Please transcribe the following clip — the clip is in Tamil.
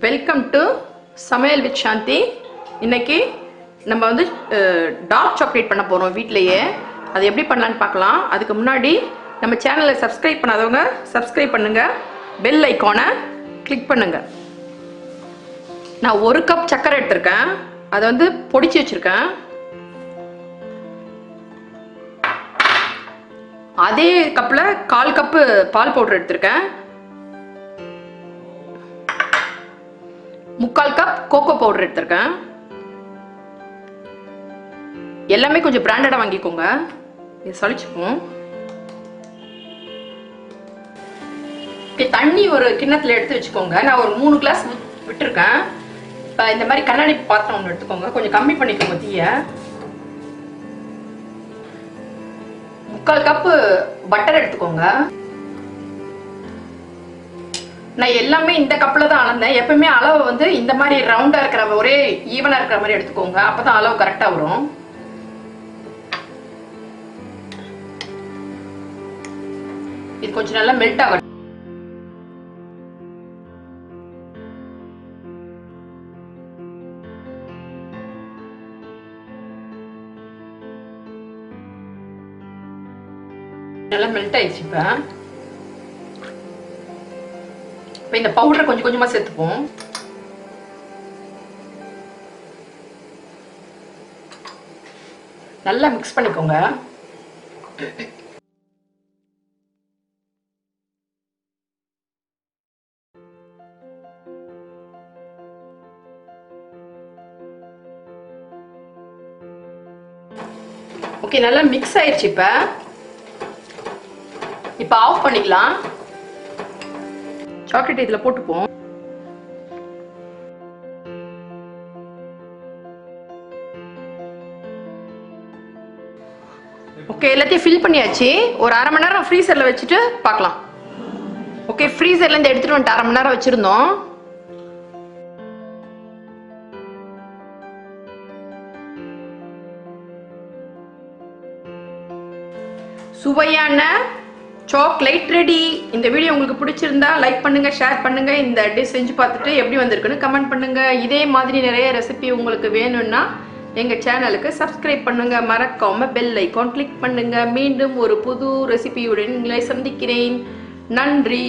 வெல்கம் டு சமையல் வித் சாந்தி. இன்னைக்கு நம்ம வந்து டார்க் சாக்லேட் பண்ண போகிறோம் வீட்டிலையே. அது எப்படி பண்ணலான்னு பார்க்கலாம். அதுக்கு முன்னாடி நம்ம சேனலை சப்ஸ்கிரைப் பண்ணாதவங்க சப்ஸ்கிரைப் பண்ணுங்கள், பெல் ஐக்கானை கிளிக் பண்ணுங்கள். நான் 1 கப் சர்க்கரை எடுத்திருக்கேன், அதை வந்து பொடிச்சு வச்சுருக்கேன். அதே கப்பில் 1/4 கப்பு பால் பவுடர் எடுத்திருக்கேன். 3/4 கப் கோகோ பவுடர் எடுத்திருக்கேன். எல்லாமே கொஞ்சம் பிராண்டடாக வாங்கிக்கோங்க, இது சளிச்சுப்போம். தண்ணி ஒரு கிண்ணத்தில் எடுத்து வச்சுக்கோங்க. நான் ஒரு 3 கிளாஸ் விட்டுருக்கேன். இப்போ இந்த மாதிரி கண்ணாடி பாத்திரம் ஒன்று எடுத்துக்கோங்க. கொஞ்சம் கம்மி பண்ணிக்கோங்க தீயை. 3/4 கப்பு பட்டர் எடுத்துக்கோங்க. நான் எல்லாமே இந்த கப்பில் தான் அளந்தேன். எப்பவுமே அளவு வந்து இந்த மாதிரி ரவுண்டாக இருக்கிற ஒரே ஈவனாக இருக்கிற மாதிரி எடுத்துக்கோங்க, அப்போ தான் அளவு கரெக்டாக வரும். இது கொஞ்சம் நல்லா மெல்ட் ஆகட்டும். நல்லா மெல்ட் ஆயிடுச்சு. இப்போ இந்த பவுடரை கொஞ்சம் கொஞ்சமா சேர்த்துப்போம். நல்லா மிக்ஸ் பண்ணிக்கோங்க. ஓகே, நல்லா மிக்ஸ் ஆயிடுச்சு. இப்போ ஆஃப் பண்ணிக்கலாம். சாக்லேட் இதில் போட்டுப்போம். ஓகே, எல்லாத்தையும் ஃபில் பண்ணியாச்சு. ஒரு 1/2 மணி நேரம் ஃப்ரீசரில் வச்சுட்டு பார்க்கலாம். ஓகே, ஃப்ரீசர்லேருந்து எடுத்துகிட்டு வந்துட்டு 1/2 மணி நேரம் வச்சுருந்தோம். சுவையான சாக்லேட் ரெடி. இந்த வீடியோ உங்களுக்கு பிடிச்சிருந்தா லைக் பண்ணுங்க, ஷேர் பண்ணுங்க. இந்த டிஷ் செஞ்சு பார்த்துட்டு எப்படி வந்திருக்குன்னு கமெண்ட் பண்ணுங்க. இதே மாதிரி நிறைய ரெசிபி உங்களுக்கு வேணும்னா எங்க சேனலுக்கு சப்ஸ்கிரைப் பண்ணுங்க, மறக்காம பெல் ஐகான் கிளிக் பண்ணுங்க. மீண்டும் ஒரு புது ரெசிபியுடன் உங்களை சந்திக்கிறேன். நன்றி.